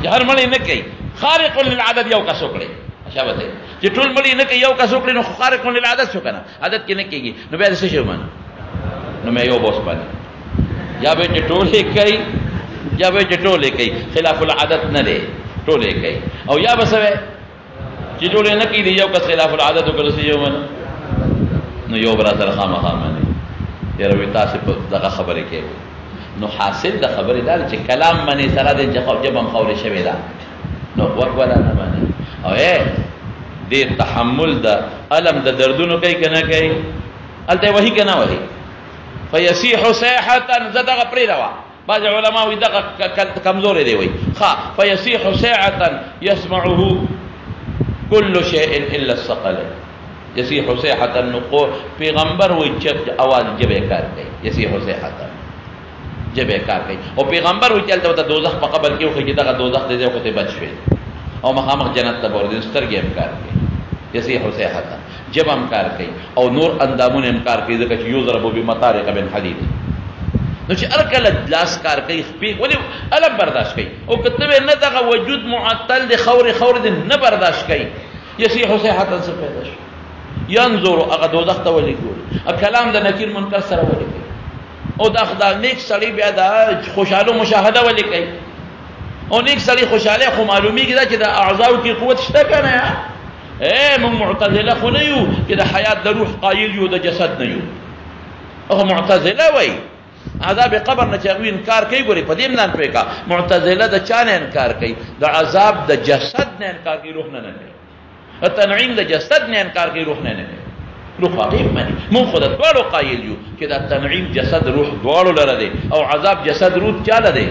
هر مړی نه کوي خارق للعدد یو کا سوکړي شابه چې ټول مړی نه کوي یو کا سوکړي نو خارق للعدد شو کنه عدد کې نه کېږي نو بیا څه شي ومنه نو مې یو بوس باندې یا به ټول کوي یا به ټوله کوي خلاف العادت نه دی ټوله کوي او یا بسوي چې ټوله نه کوي یو کس خلاف العادت وکړي یو من نو یو برا سره خامخا باندې یره تاسو په دغه خبره کوي نو حاصل د خبره دا چې کلام باندې سره د جبم خوله شوی دا نو ولا نه باندې او دې تحمل د الم د دردونو کوي کنه کوي الته وਹੀ کنه وਹੀ فيسيح صيحه زدغ پرې روا بعض علماء وي دغه کمزور دی وي فيصيح ساعة يسمعه كل شيء الا الثقلين يصيح ساعة نقو پیغمبر وي چې आवाज جبه کار کوي يصيح ساعة جبه کار کوي او پیغمبر وي چې ته دوزخ په قبر کې وخت دغه دوزخ دې خو ته بچ شوی او مخامخ جنت ته ورته سترګې هم کار کوي يصيح ساعة جب هم کار کوي او نور اندامونه هم کار کوي ځکه چې يضرب بمطارق من حديد نو چې ارکل لاس کار کوي خپې ولې الم برداشت کوي او کتبه نه دغه وجود معطل دي خور دي نه برداشت کوي يصيح ساعة څه پیدا شي ينظر هغه دوزخ ته ولي ګوري کلام د نکیر منکر سره ولي کوي او دا نیک سړی بیا دا خوشاله مشاهده ولي کوي او نیک سړی خوشاله خو معلومیږي دا چې د اعضاء کې قوت شته کنه من معتزله خو نه یو چې د حیات د روح قایل یو د جسد نه یو هغه معتزله وای عذاب قبر نه چاوي انکار کوي ګوري په دې منان پې کا معتزله د چا نه انکار کوي د عذاب د جسد نه انکار کوي روح نه کوي تنعیم د جسد نه انکار کوي روح نه کوي روح واقعي معنی مون خود دوړو قایل یو چې د تنعیم جسد روح دوړو لره دي او عذاب جسد روح چاله دي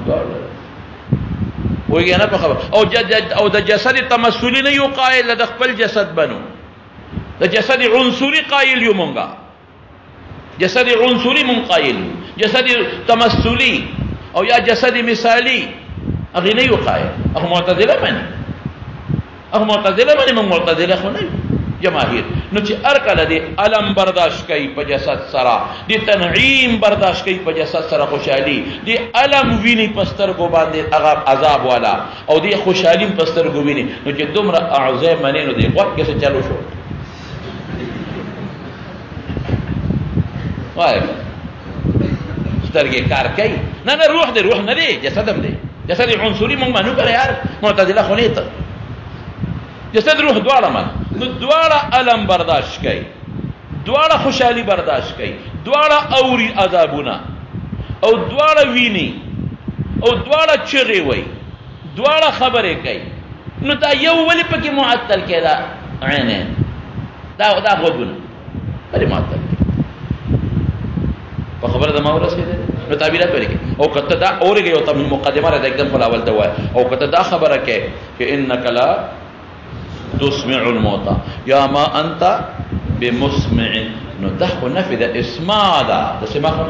دوړو وایي نه په خبر او د جسد تمثلی نه یو قایل د خپل جسد بنو د جسد عنصری قایل یو مونږه جسد عنصری مون قایل جسد تمثلی او یا جسد مثالی هغه نه یو قایل هغه معتزله باندې مون معتزله خو نه جماهیر نو چې ارکل دي علم برداشت کوي په جسد سره دي تنعیم برداشت کوي په جسد سره خوشحالي دي علم ویني پستر کو باندې عذاب والا او دي خوشحالي پستر کو ویني نو چې دومره اعضاء منی نو دي وخت کې چالو شو وای سترګې کار کوي نه روح دي روح نه دي جسد هم دي جسد عنصري مونږ مانو کړی یار معتزله خو نه ته جسد روح دواړه من نو دواړه علم برداشت کوي دواړه خوشحالي برداشت کوي دواړه اوري عذابونه او دواړه ویني او دواړه چغې وای دواړه خبرې کوي نو دا یو ولې پکې معطل کېدا عینین دا غوږونه ولې معطل په خبره د ما ورسېده نو تعبیرات ورکړي او کته دا اورګي او تم مقدمه را د एकदम په اول ته وای او کته دا خبره کوي چې انک لا تسمع الموتى يا ما انت بمسمع ندخ نفذ اسماء دا سماع خو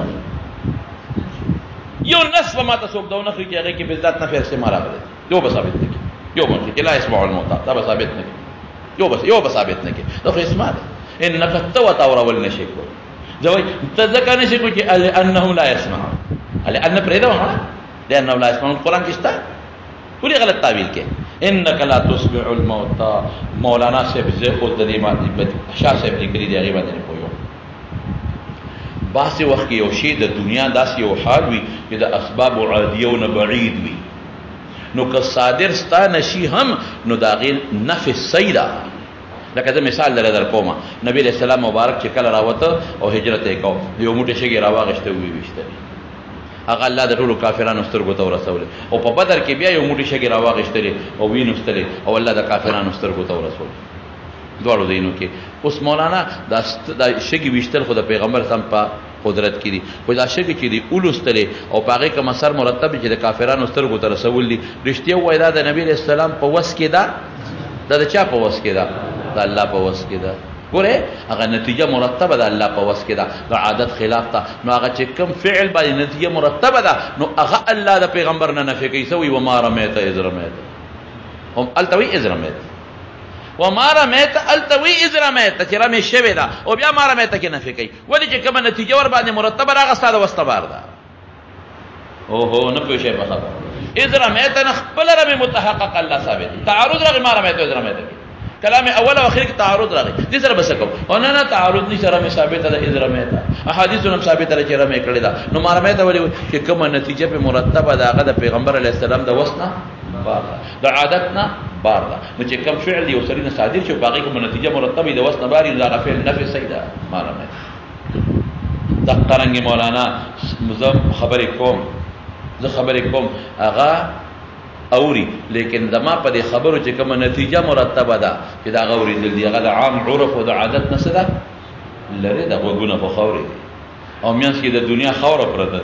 یو نصف ما تسوق دا نخري کې هغه کې بالذات نفي اسماء راغله یو بس ثابت نکي یو مونږ کې لا يسمع الموتى دا بس ثابت نکي یو بس ثابت نکي دا خو اسماء ده انك تو ول نشي کو زوي تذكر نشي کو چې انه لا يسمع لان پرې دا لانه لا يسمع القران کې استا ولي غلط تعبیر کې انك لا تسمع الموتى مولانا صاحب زه او د دې باندې شاه صاحب لیکلي دی هغه باندې پوهیو باسي وخت کې یو شی د دنیا داسې یو حال وي چې د اسباب عادیه او بعید وي نو که صادر ستا نشي هم نو دا غیر نفي سیدا لکه دا مثال در کومه نبی رسول الله مبارک چې کله راوته او هجرت وکاو یو موټی شګي راواغشته وی وشته هغه الله د ټولو کافرانو سترګو ته ورسول او په بدر کې بیا یو موټی شګي راواغشتل او وینوستل او الله د کافرانو سترګو ته ورسول دوړو دینو کې اوس مولانا دا شګي وشتل خو د پیغمبر سم په قدرت کې دي خو دا شګي چې دی اولستل او پاغه کوم سر مرتب چې د کافرانو سترګو ته رسول دي رښتیا وای دا د نبی رسول الله په وس کې دا د چا په وس کې دا د الله په وس کې دا ګوره هغه نتیجه مرتبه ده الله په وس کې ده د عادت خلاف ته نو هغه چې کوم فعل باندې نتیجه مرتبه ده نو هغه الله د پیغمبر نه نفي کوي سوی و ما رميت اذ رميت هم التوي اذ رميت و ما رميت التوي اذ رميت چې رمي شوی ده او بیا ما رميت کې نفي کوي ولې چې کوم نتیجه ور باندې مرتبه راغله ستاسو واستبار ده او هو نه پوښي په خبره اذ رميت نه خپل رمي متحقق الله ثابت تعارض راغی ما رميت اذ رميت کلام اول او اخر کې تعارض راغی دې سره بس کو او نه تعارض نشته رمي ثابت ده اذ رميت احادیث هم ثابت ده چې رمي کړی ده نو ما رميت ولې چې کومه نتیجه په مرتبه ده هغه د پیغمبر علی السلام د وسنه بار د عادتنا بار ده نو چې کوم فعل یو سړی نه صادر شو باقي کومه نتیجه مرتبه ده وسنه بار دا غفل نفي سیدا ما رميت د قرنګ مولانا مزم خبرې کوم هغه اوري لیکن دما په دې خبرو چې کومه نتیجه مرتبه ده چې دا غوري دل دی هغه عام عرف او د عادت نه څه ده لري د وګونه په خوري او میانس کې د دنیا خوره پرته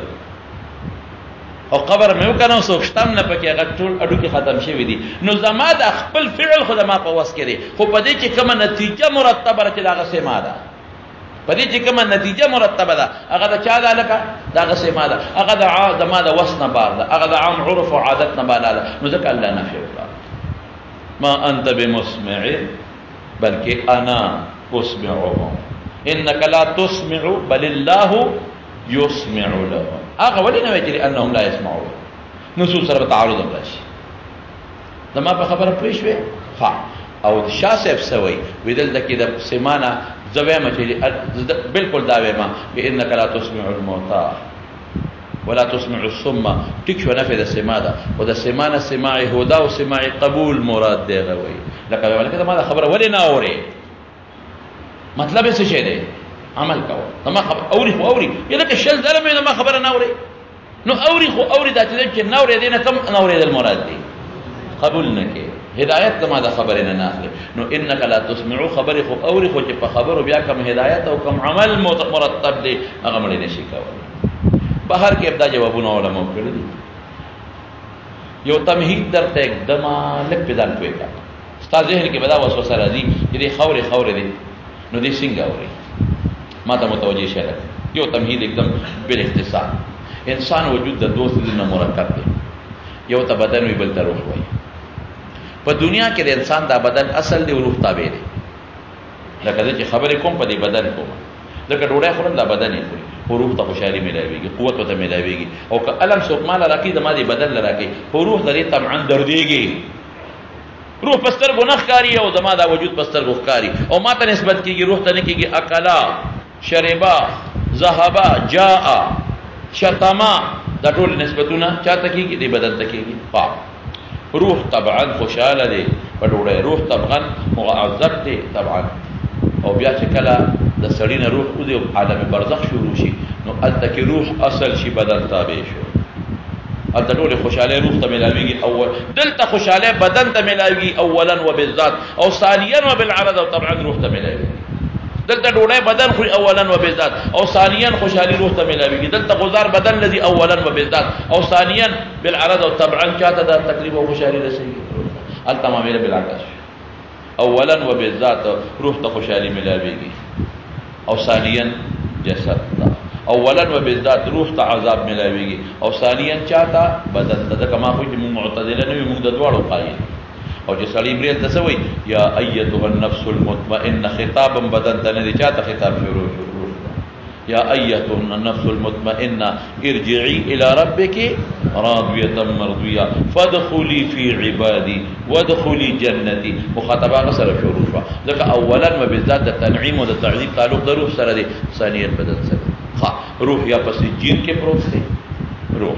او قبر مې وکنه څوک شتم نه پکې هغه ټول اډو کې ختم شوی دي نو زما د خپل فعل خو ما په وس کې دی خو په دې کې کومه نتیجه مرتبه راځي دا غسه ما ده په دې کې کومه نتیجه مرتبه ده هغه د چا ده لکه دا غسه ما ده هغه د عاد ما ده وس نه بار ده هغه د عام عرف او عادت نه بالا ده نو ځکه الله نفي وکړه ما انت بمسمع بلکې انا اسمعهم انك لا تسمع بل الله يسمع لهم هغه ولې نه وایي انهم لا يسمعون نصوص سره تعارض راشي زما په خبره پوه شوې ها او شاه صاحب سوي ودل د کې د سیمانه زویمه چې بالکل دا وایم انك لا تسمع الموتى ولا تسمع الصم ټیک شو نفي د سما ده او د سمانه سماع هدا او سماع قبول مراد دی غوي لکه ولکه ما خبره ولې نه اوري مطلب څه شي دی عمل کوه ما خبر اوري یلکه شل زلمه ما خبره نه اوري نو اوري دا چې نه اوري دینه کم نه اوري د مراد دی قبول نه کې هدایت ما دا خبره نه اخلي نو انك لا تسمع خبره خو اوري خو چې په خبرو بیا کم هدایت او کم عمل مرتب دی هغه مړي نشي کولای بهر کې ابدا جوابونه علماء کړی دي یو تمهید درته एकदम لک پیدان کوي کا استاد ذهن کې بدا وسوسه راځي چې خوري دي نو دې څنګه اوري ما ته متوجه شه یو تمهید एकदम بل اختصار انسان وجود د دوه څه مرکب دی یو ته بدن وی بل ته روح وي په دنیا کې د انسان دا بدن اصل دی روح تابع دی لکه چې خبرې کوم په دې بدن کوم لکه ډوډۍ خورم دا بدن یې خوري خو روح ته خوشحالي ملاويږي قوت ته ملاويږي او که الم څوک مال راکړي د ما دې بدن لراکړي خو روح دې طبعا درديږي روح پستر ګناه کاری او زما دا وجود پستر ګخکاری او ما ته نسبت کیږي روح ته نه کیږي اکلا شربا ذهبا جاء شتما دا ټول نسبتونه چاته کیږي دې بدن ته کیږي روح طبعا خوشاله دي په ډوډۍ روح طبعا معذب دي طبعا او بیا چې کله د سړی نه روح او د عالم برزخ شروع شي نو الته کې روح اصل شي بدن تابع شو الته ټول خوشاله روح ته ملاويږي اول دلته خوشاله بدن ته ملاويږي اولا وبالذات او ثانيا وبالعرض او طبعا روح ته ملاويږي دلته ډوډۍ بدن خو اولا وبالذات او ثانيا خوشالي روح ته ملاويږي دلته غزار بدن الذي اولا وبالذات او ثانيا بالعرض او طبعا چاته دا تقریبا خوشالي رسېږي الته معامله بالعکس اولا وبالذات روح ته خوشالي ملاويږي او ثانيا جسد تا اولا وبالذات روح ته عذاب ملاويږي او ثانيا چاته بدن ته کما خو چې معتدله نه موږ د دواړو قایل او چې سړی مریض ته سوي یا ايتها النفس المطمئنه خطابا بدن ته نه چاته خطاب شروع يا أيتها النفس المطمئنة ارجعي إلى ربك راضية مرضية فادخلي في عبادي وادخلي جنتي مخاطبة غسر شروع ذلك أولا وبالذات التنعيم والتعذيب تعلق ده روح سره دي ثانيا بدن سره روح یا پس جن کې پروت دی روح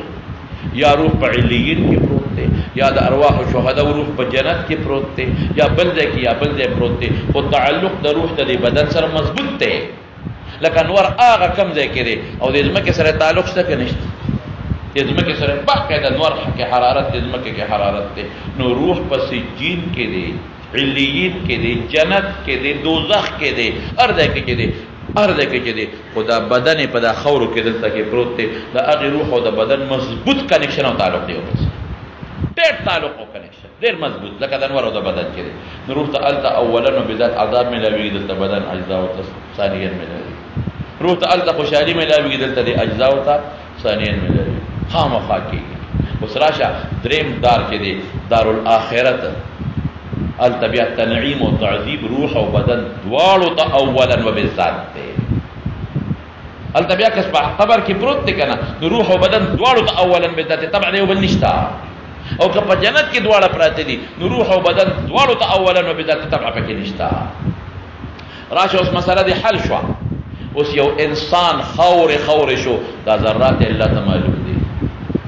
یا روح په علیین کې پروت دی یا د ارواح او شهدا روح په جنت کې پروت دی یا بل ځای کې یا بل ځای پروت دی او تعلق د روح ته بدن سره مضبوط دی لکه نور هغه کم ځای کې دی او د ځمکې سره تعلق شته که نشته د ځمکې سره باقاعده نور کې حرارت د ځمکې کې حرارت دی نو روح په سجین کې دی علیین کې دی جنت کې دی دوزخ کې دی هر ځای کې دی هر ځای کې دی خو دا بدن په دا خورو کې دلته کې پروت دی د هغې روح او د بدن مضبوط کنیکشن او تعلق دی ډېر تعلق او کنیکشن ډېر مضبوط لکه د انور او د بدن کې دی نو روح ته هلته اولا نو بذات عذاب ملاویږي دلته بدن اجزا او ثانیا ملاویږي روح ته هلته خوشحالي ملاویږي دلته د اجزا او ثانیا ملاویږي خامخا کېږي اوس راشه دریم دار کې دی دارالآخرت هلته بیا تنعیم او تعذیب روح او بدن دواړو ته اولا وبالذات دی هلته بیا کس په قبر کې پروت دی که نه نو روح او بدن دواړو ته اولا بالذات دی طبعا یو بل نشته او که په جنت کې دواړه پراته دي نو روح او بدن دواړو ته اولا وبالذات طبعا پکې نشته راشه اوس مسله دې حل شوه اوس یو انسان خور شو دا ذرات الله ته معلوم دي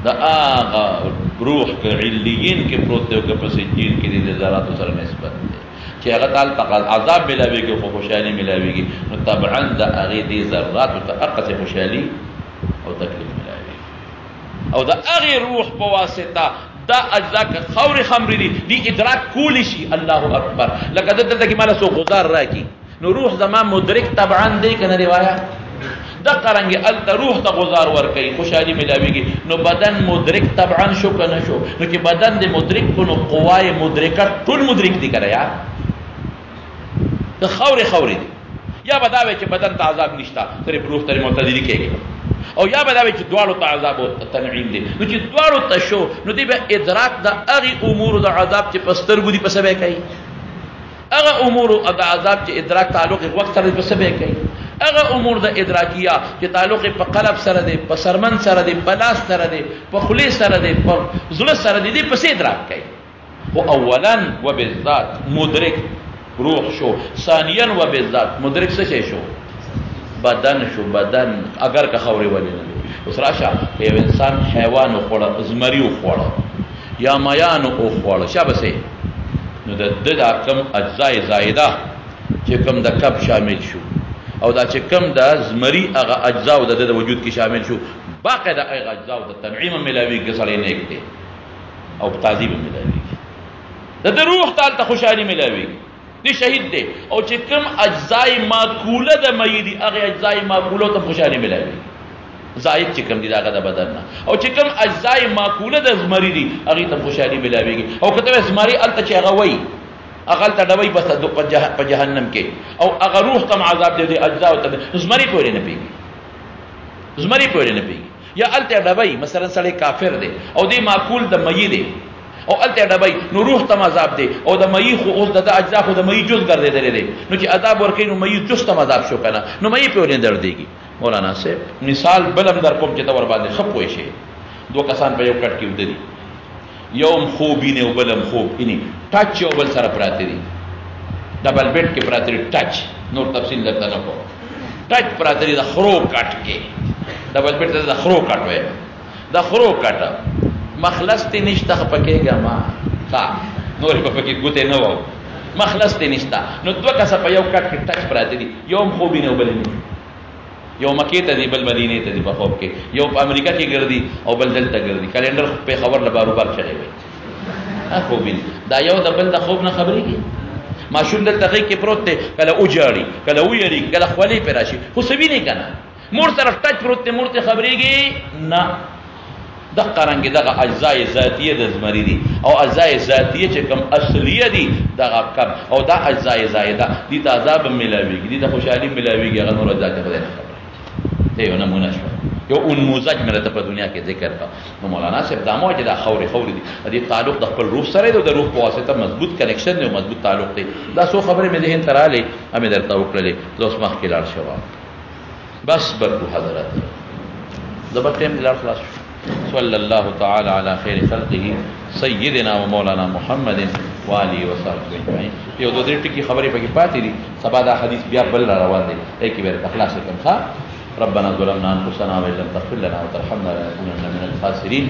دا هغه روح که علیین کې پروت دی او که په سجین کې دي د ذراتو سره نسبت دی چې هغه تعالی عذاب ملاویږي خو خوشحالي ملاویږي نو طبعا د هغې دې ذراتو ته هغسې خوشحالي او تکلیف ملاویږي او د هغې روح په واسطه دا اجزا که خورې خمرې دي دی ادراک کولی شي الله اکبر لکه دلته کې ماله څوک غزار راکړي نو روح زما مدرک طبعا دی که نه دی وایه دا قرنګ ال روح ته گزار ور کوي خوشحالي ملاويږي نو بدن مدرک طبعا شو کنه شو نو چې بدن دې مدرک کو نو قوای مدرکه ټول مدرک دي کړه یار د خوري دي یا بداوي چې بدن ته عذاب نشتا صرف روح ته معتدلی کېږي او یا بداوي چې دواړو ته عذاب او تنعیم دي نو چې دواړو ته شو نو دې به ادراک د هغه امور د عذاب چې پسترګو دي په سبا کوي هغه امور د عذاب چې ادراک تعلق وخت سره په سبا کوي هغه امور د ادراکیه چې تعلق په قلب سره دی په سرمن سره دی په لاس سره دی په خلی سره دی په زړه سره دی په څه ادراک کوي او اولا وبالذات مدرک روح شو ثانیا وبالذات مدرک څه شو بدن شو بدن اگر که خوري ولې نه اوس راشه یو انسان حیوان خوړه زمری خوړه یا میان او خوړه شابسه نو د کم اجزای زائده چې کم د کب شامل شو او دا چې کم د زمری هغه اجزا او د وجود کې شامل شو باقي د هغه اجزا او د تنعیم ملاوي غسړې نه کېږي او تعذيب ملاوي د روح تعالی ته خوشالي ملاوي دي شهید دي او چې کم اجزای معقوله د مېدي هغه اجزای معقوله ته خوشالي ملاوي زائد چې کم دي داغه د بدن نه او چې کم اجزای معقوله د زمری دي هغه ته خوشالي ملاويږي او کته زمری الته چې هغه وای اغل ته دوی بس په جهنم کې او هغه روح ته عذاب دي اجزا ته زمری پورې نه پیږي یا الته دوی مثلا سړی کافر دی او دی معقول د مې دی او الته دوی نو روح ته عذاب دی او د مې خو اوس د اجزا خو د مې جز ګرځیدل دي نو چې عذاب ورکې نو مې جز ته عذاب شو کنه نو مې پورې درديږي مولانا صاحب مثال بلم در کوم چې تور باندې خپوي شي دوه کسان په یو کټ کې ودري یوم خوبینه او بلم خوب اني ټچ او بل سره پراته دي ډبل بیډ کې پراته دي ټچ نور تفصیل درته نه کوم ټچ پراته دي د خرو کټ کې ډبل بیډ ته د خرو کټ وای د خرو کټ مخلص ته نشته پکېګا ما ښا نور په پکې ګوته نه وو مخلص ته نشته نو دوه کسه په یو کټ کې ټچ پراته دي یوم خوبینه او بلم یو مکې ته دی بل مدینه ته دی په خوب کې یو په امریکا کې ګرځي او بل دلته ګرځي کلندر په خبر له باروبار چلے وي خوبین دا یو د بل د خوب نه خبرېږي ماشوم دلته کې پروت دی کله اوجاړي کله ویری کله خولي پر راشي خو سوي نه کنه مور طرف ټچ پروت دی مور ته خبرېږي نه د قرنګ دغه اجزای ذاتیه د زمری دي او اجزای ذاتیه چې کوم اصليه دي دغه کم او دا اجزای زائده دي د عذاب ملاويږي دي د خوشحالي ملاويږي هغه نور ذات خدای نه یو نمونه شو یو انموذج مې ته په دنیا کې ذکر کا نو مولانا صاحب دامو چې دا خوري دي دې تعلق د خپل روح سره دی د روح په واسطه مضبوط کنیکشن دی مضبوط تعلق دی دا سو خبره مې ذهن تراله امې درته وکړلې زوس مخ کې لاړ شو بس برکو حضرات زبر ټیم لاړ خلاص صلی الله تعالی علی خیر خلقه سیدنا و مولانا محمد و آله و صحبه اجمعین یو دوه ټکی خبرې پکې پاتې دي سبا دا حدیث بیا بل روان دی ایکي ور اخلاص کوم ښا ربنا ظلمنا انفسنا وان لم تغفر لنا وترحمنا لنكونن من الخاسرين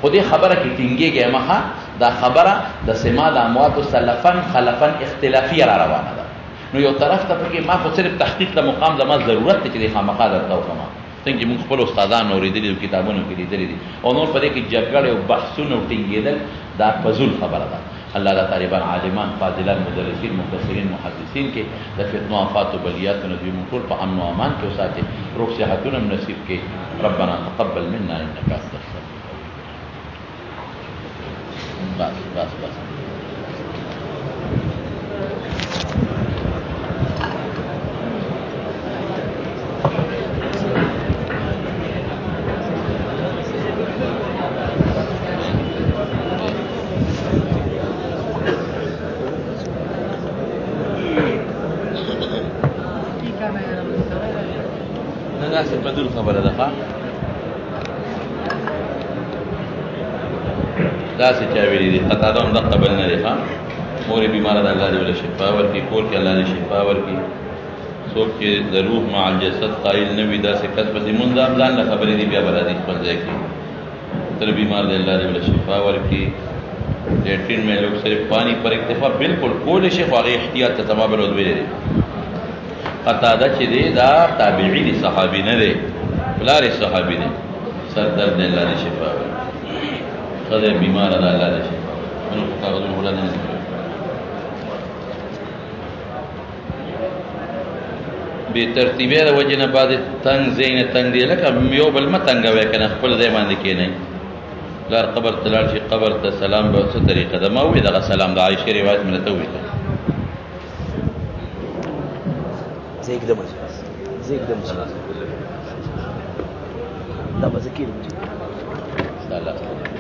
خو دې خبره کې ټینګيږي مخه دا خبره د سما د اموات سلفن خلفن اختلافي را روانه ده نو یو طرف ته پکې ما خو صرف تحقیق د مقام زما ضرورت ته چې خامخا درته وکما څنګه موږ خپل استادانو اوریدلي کتابونو کې لیدلي دي او نور په دې کې جګړه او بحثونه ټینګېدل دا فزول خبره ده الله تعالی طالبان عالمان فاضلان مدرسین مفسرین محدثین کې د فتنو آفات او بلیات او دوی موږ ټول په امن او امان کې اوساتې روح صحتونه نصیب کې ربنا تقبل منا انك انت السميع بس بدل خبره ده دا څه چا ویلي دي قطاده هم د قبل نه دی ها مور بیمار ده الله دې ول شفا ورکړي کور کې الله دې شفا ورکړي څوک چې د روح مع الجسد قائل نه وي دا څه کس په منځ ځان له خبرې دی بیا بلادي خپل ځای کې تر بیمار ده الله دې ول شفا ورکړي لیٹرین میں لوگ صرف پانی پر اکتفا بالکل کول شي خو هغه احتیاط ته تمام ورود ویلي قطاده چې دی دا تابعی دی صحابي نه دی بلار صحابي دی سر درد الله دې شفا خدای بیمار ده الله دې شفا نو قطاده ولا نه به ترتیبه د وجه نه بعد تنگ زین تنگ دی لکه یو بل ما تنګوي کنه خپل ځای باندې کېنئ لار قبر ته لاړ شي قبر ته سلام به څه طریقه ده ما وویل دغه سلام د عایشې روایت مې درته وویل دا به زه کېږم الله